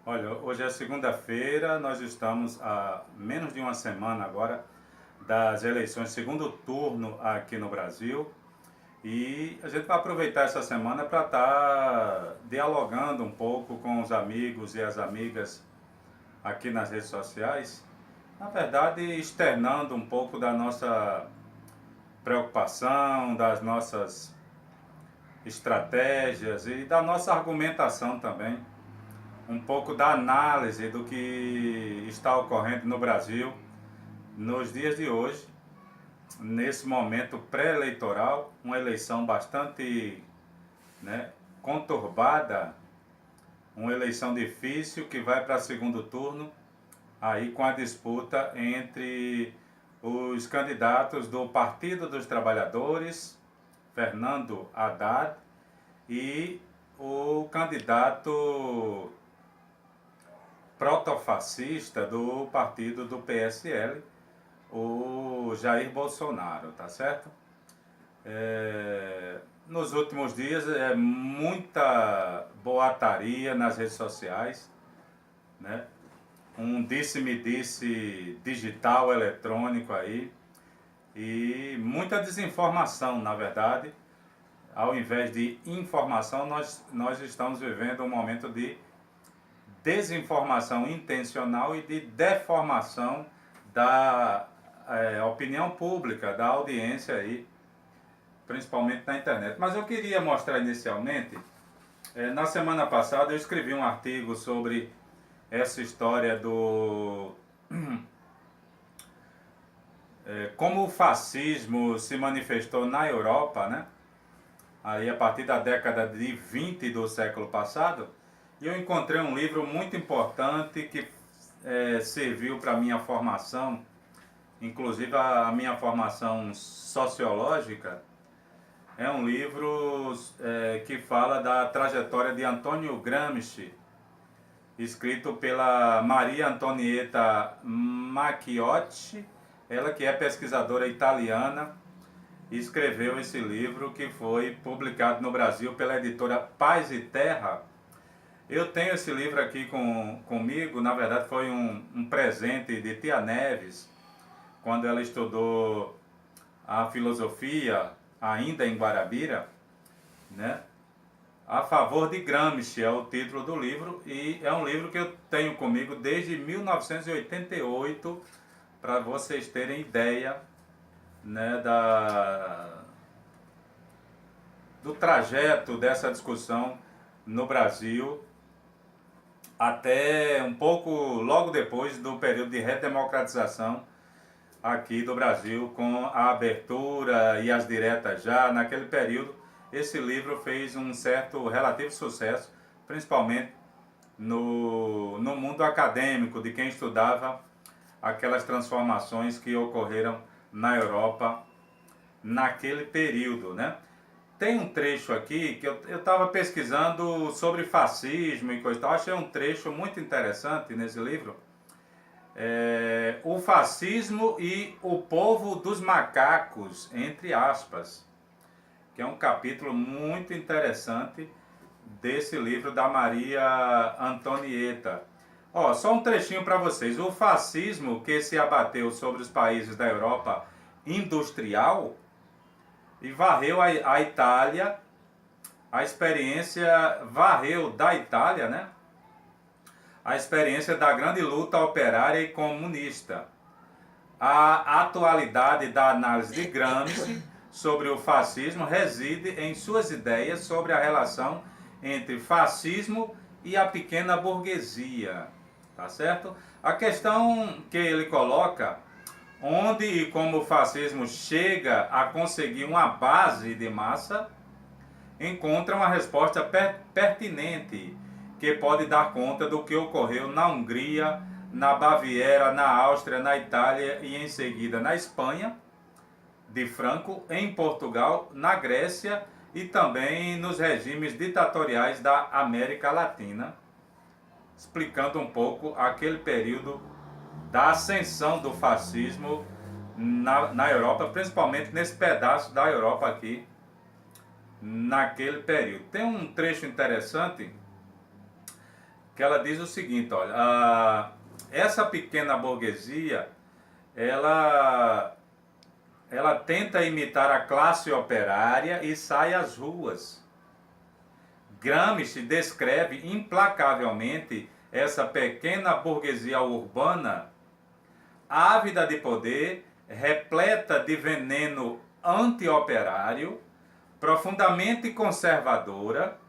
Olha, hoje é segunda-feira, nós estamos a menos de uma semana agora das eleições segundo turno aqui no Brasil e a gente vai aproveitar essa semana para estar dialogando um pouco com os amigos e as amigas aqui nas redes sociais, na verdade externando um pouco da nossa preocupação, das nossas estratégias e da nossa argumentação também, um pouco da análise do que está ocorrendo no Brasil nos dias de hoje, nesse momento pré-eleitoral, uma eleição bastante, conturbada, uma eleição difícil que vai para segundo turno, aí com a disputa entre os candidatos do Partido dos Trabalhadores, Fernando Haddad, e o candidato protofascista do partido do PSL, o Jair Bolsonaro, tá certo? Nos últimos dias muita boataria nas redes sociais, né? Um disse-me-disse digital, eletrônico aí, e muita desinformação, na verdade. Ao invés de informação, nós estamos vivendo um momento de desinformação intencional e de deformação da opinião pública, da audiência aí, principalmente na internet. Mas eu queria mostrar inicialmente, na semana passada eu escrevi um artigo sobre essa história do como o fascismo se manifestou na Europa, né? Aí a partir da década de 20 do século passado, e eu encontrei um livro muito importante que serviu para a minha formação, inclusive a minha formação sociológica. É um livro que fala da trajetória de Antônio Gramsci, escrito pela Maria Antonietta Macchiotti, ela que é pesquisadora italiana, escreveu esse livro que foi publicado no Brasil pela editora Paz e Terra. Eu tenho esse livro aqui comigo, na verdade foi um presente de Tia Neves, quando ela estudou a filosofia ainda em Guarabira, né? A favor de Gramsci é o título do livro, e é um livro que eu tenho comigo desde 1988, para vocês terem ideia, né, do trajeto dessa discussão no Brasil, até um pouco logo depois do período de redemocratização aqui do Brasil, com a abertura e as diretas já. Naquele período, esse livro fez um certo relativo sucesso, principalmente no mundo acadêmico, de quem estudava aquelas transformações que ocorreram na Europa naquele período, né? Tem um trecho aqui que eu estava pesquisando sobre fascismo e coisa e tal, achei um trecho muito interessante nesse livro. O fascismo e o povo dos macacos, entre aspas, que é um capítulo muito interessante desse livro da Maria Antonietta. Ó, só um trechinho para vocês. O fascismo que se abateu sobre os países da Europa industrial e varreu a Itália, a experiência varreu da Itália, né? A experiência da grande luta operária e comunista. A atualidade da análise de Gramsci sobre o fascismo reside em suas ideias sobre a relação entre fascismo e a pequena burguesia, tá certo? A questão que ele coloca, onde e como o fascismo chega a conseguir uma base de massa, encontra uma resposta pertinente que pode dar conta do que ocorreu na Hungria, na Baviera, na Áustria, na Itália e em seguida na Espanha de Franco, em Portugal, na Grécia e também nos regimes ditatoriais da América Latina, explicando um pouco aquele período da ascensão do fascismo na Europa, principalmente nesse pedaço da Europa aqui, naquele período. Tem um trecho interessante que ela diz o seguinte, olha, essa pequena burguesia, ela tenta imitar a classe operária e sai às ruas. Gramsci descreve implacavelmente essa pequena burguesia urbana, ávida de poder, repleta de veneno anti-operário, profundamente conservadora,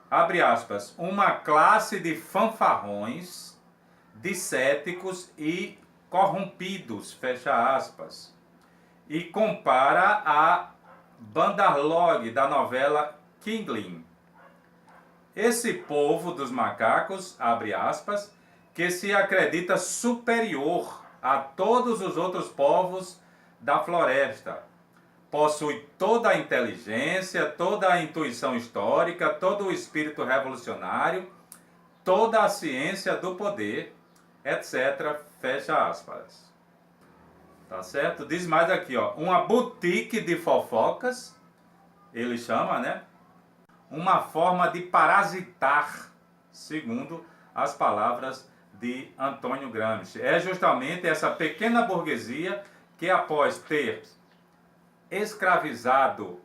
abre aspas, uma classe de fanfarrões, de céticos e corrompidos, fecha aspas. E compara a Bandarlog da novela Kingling. Esse povo dos macacos, abre aspas, que se acredita superior a todos os outros povos da floresta, possui toda a inteligência, toda a intuição histórica, todo o espírito revolucionário, toda a ciência do poder, etc. Fecha aspas. Tá certo? Diz mais aqui, ó, uma boutique de fofocas, ele chama, né? Uma forma de parasitar, segundo as palavras de Antônio Gramsci. É justamente essa pequena burguesia que, após ter escravizado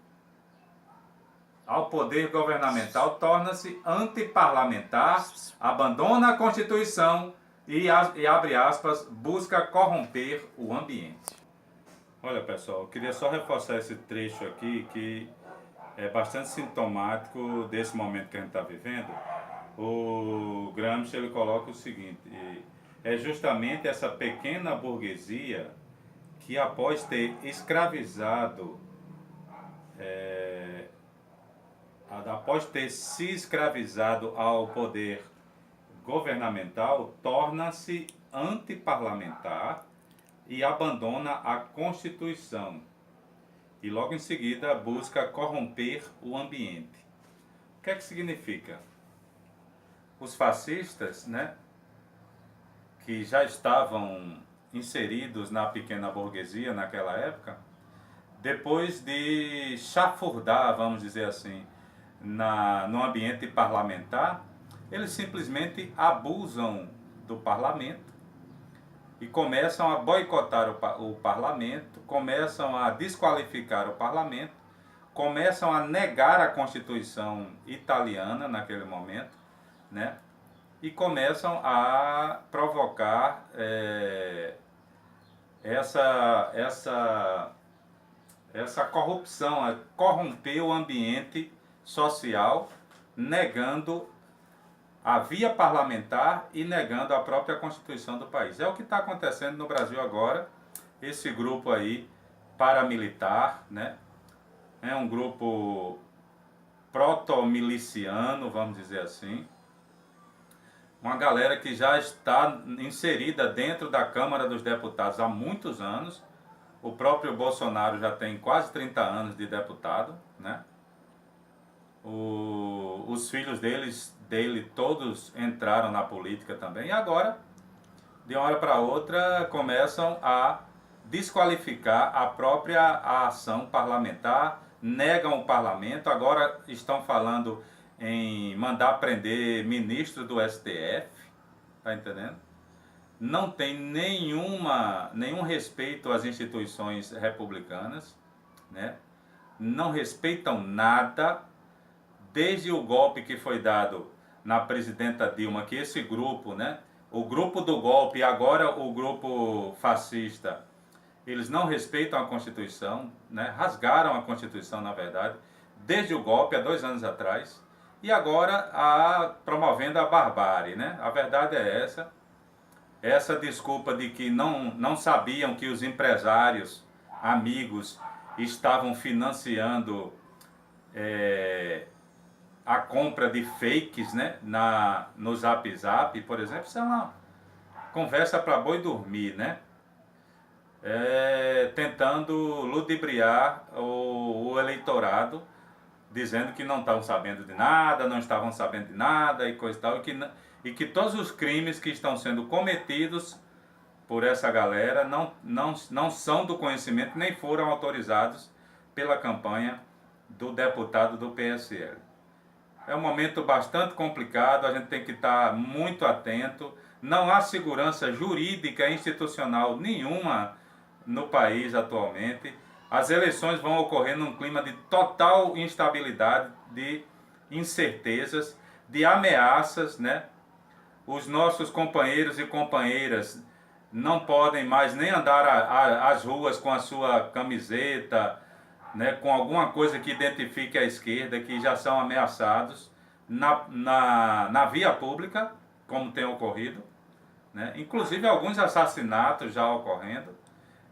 ao poder governamental, torna-se antiparlamentar, abandona a Constituição e, abre aspas, busca corromper o ambiente. Olha, pessoal, eu queria só reforçar esse trecho aqui que é bastante sintomático desse momento que a gente está vivendo. O Gramsci ele coloca o seguinte, é justamente essa pequena burguesia que, após ter escravizado, após ter se escravizado ao poder governamental, torna-se antiparlamentar e abandona a Constituição. E logo em seguida busca corromper o ambiente. O que é que significa? Os fascistas, né, que já estavam inseridos na pequena burguesia naquela época, depois de chafurdar, vamos dizer assim, no ambiente parlamentar, eles simplesmente abusam do parlamento e começam a boicotar o parlamento, começam a desqualificar o parlamento, começam a negar a Constituição italiana naquele momento, né? E começam a provocar essa corrupção, a corromper o ambiente social, negando a via parlamentar e negando a própria Constituição do país. É o que está acontecendo no Brasil agora. Esse grupo aí, paramilitar, né? É um grupo proto-miliciano, vamos dizer assim. Uma galera que já está inserida dentro da Câmara dos Deputados há muitos anos. O próprio Bolsonaro já tem quase 30 anos de deputado, né? Os filhos dele todos entraram na política também. E agora, de uma hora para outra, começam a desqualificar a própria ação parlamentar, negam o parlamento, agora estão falando em mandar prender ministro do STF, tá entendendo? Não tem nenhum respeito às instituições republicanas, né? Não respeitam nada, desde o golpe que foi dado na presidenta Dilma, que esse grupo, né? O grupo do golpe e agora o grupo fascista, eles não respeitam a Constituição, né? Rasgaram a Constituição, na verdade, desde o golpe, há 2 anos atrás, e agora promovendo a barbárie, né? A verdade é essa desculpa de que não sabiam que os empresários, amigos, estavam financiando a compra de fakes, né? No Zap Zap, por exemplo, isso é uma conversa para boi dormir, né? Tentando ludibriar o eleitorado, dizendo que não estavam sabendo de nada, não estavam sabendo de nada e coisa e tal, e que todos os crimes que estão sendo cometidos por essa galera não são do conhecimento, nem foram autorizados pela campanha do deputado do PSL. É um momento bastante complicado, a gente tem que estar muito atento. Não há segurança jurídica e institucional nenhuma no país atualmente. As eleições vão ocorrer num clima de total instabilidade, de incertezas, de ameaças, né? Os nossos companheiros e companheiras não podem mais nem andar às ruas com a sua camiseta, né, com alguma coisa que identifique a esquerda, que já são ameaçados na via pública, como tem ocorrido, né? Inclusive alguns assassinatos já ocorrendo.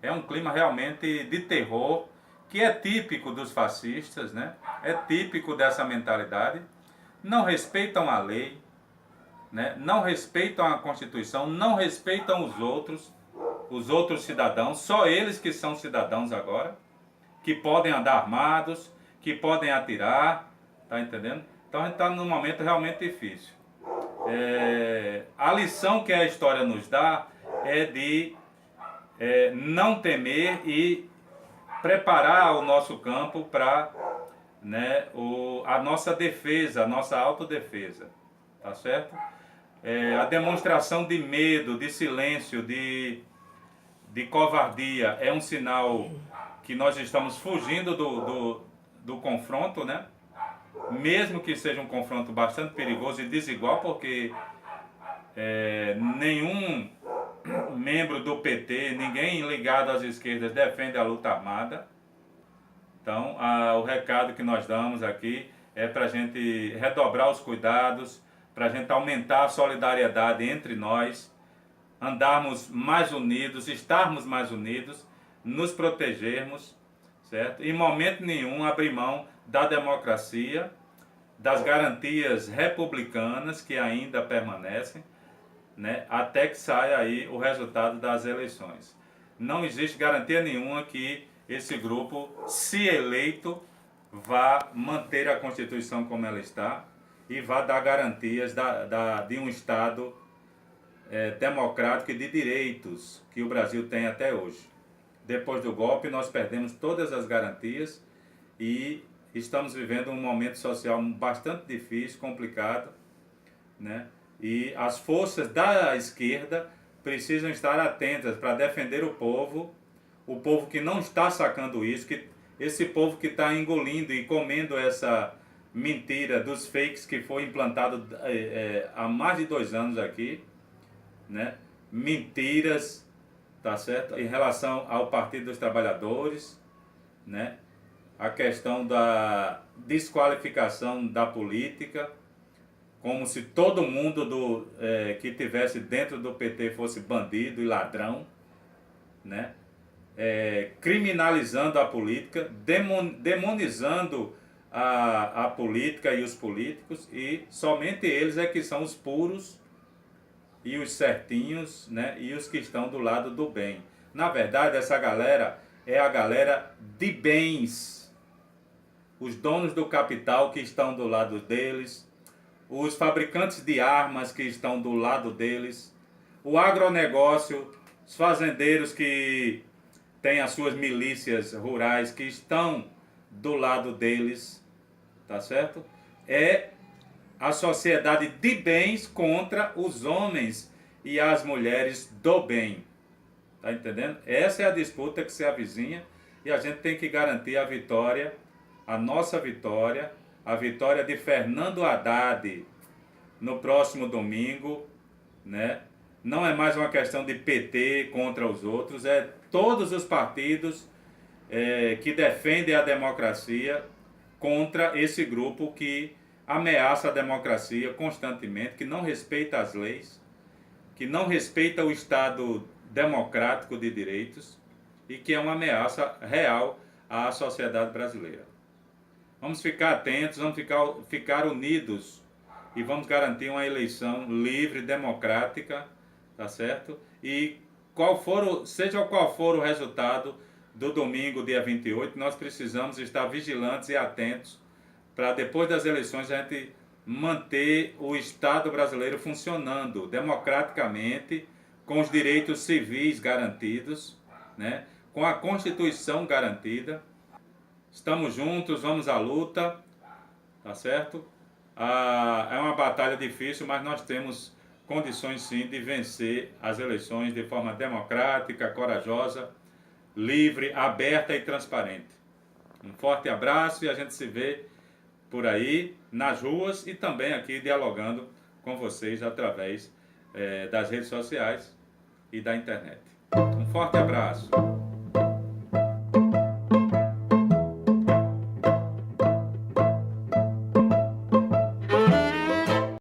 É um clima realmente de terror, que é típico dos fascistas, né? É típico dessa mentalidade. Não respeitam a lei, né? Não respeitam a Constituição, não respeitam os outros cidadãos, só eles que são cidadãos agora, que podem andar armados, que podem atirar, tá entendendo? Então a gente está num momento realmente difícil. A lição que a história nos dá é de não temer e preparar o nosso campo para, né, a nossa defesa, a nossa autodefesa, tá certo? A demonstração de medo, de silêncio, de covardia é um sinal que nós estamos fugindo do confronto, né? Mesmo que seja um confronto bastante perigoso e desigual, porque nenhum membro do PT, ninguém ligado às esquerdas defende a luta armada. Então, o recado que nós damos aqui é para a gente redobrar os cuidados, para a gente aumentar a solidariedade entre nós, andarmos mais unidos, estarmos mais unidos, nos protegermos, certo? Em momento nenhum abrir mão da democracia, das garantias republicanas que ainda permanecem, né? Até que saia aí o resultado das eleições. Não existe garantia nenhuma que esse grupo, se eleito, vá manter a Constituição como ela está e vá dar garantias de um Estado democrático e de direitos que o Brasil tem até hoje. Depois do golpe, nós perdemos todas as garantias e estamos vivendo um momento social bastante difícil, complicado, né? E as forças da esquerda precisam estar atentas para defender o povo que não está sacando isso, esse povo que está engolindo e comendo essa mentira dos fakes que foi implantado há mais de 2 anos aqui, né? Mentiras, tá certo? Em relação ao Partido dos Trabalhadores, né? A questão da desqualificação da política, como se todo mundo que tivesse dentro do PT fosse bandido e ladrão, né? Criminalizando a política, demonizando a política e os políticos, e somente eles é que são os puros e os certinhos, né? E os que estão do lado do bem. Na verdade, essa galera é a galera de bens, os donos do capital que estão do lado deles, os fabricantes de armas que estão do lado deles, o agronegócio, os fazendeiros que têm as suas milícias rurais que estão do lado deles, tá certo? É a sociedade de bens contra os homens e as mulheres do bem. Tá entendendo? Essa é a disputa que se avizinha e a gente tem que garantir a vitória, a nossa vitória, a vitória de Fernando Haddad no próximo domingo, né? Não é mais uma questão de PT contra os outros, é todos os partidos que defendem a democracia contra esse grupo que ameaça a democracia constantemente, que não respeita as leis, que não respeita o Estado democrático de direitos e que é uma ameaça real à sociedade brasileira. Vamos ficar atentos, vamos ficar unidos e vamos garantir uma eleição livre, democrática, tá certo? E seja qual for o resultado do domingo, dia 28, nós precisamos estar vigilantes e atentos para depois das eleições a gente manter o Estado brasileiro funcionando democraticamente, com os direitos civis garantidos, né? Com a Constituição garantida. Estamos juntos, vamos à luta, tá certo? É uma batalha difícil, mas nós temos condições sim de vencer as eleições de forma democrática, corajosa, livre, aberta e transparente. Um forte abraço e a gente se vê por aí, nas ruas e também aqui dialogando com vocês através das redes sociais e da internet. Um forte abraço.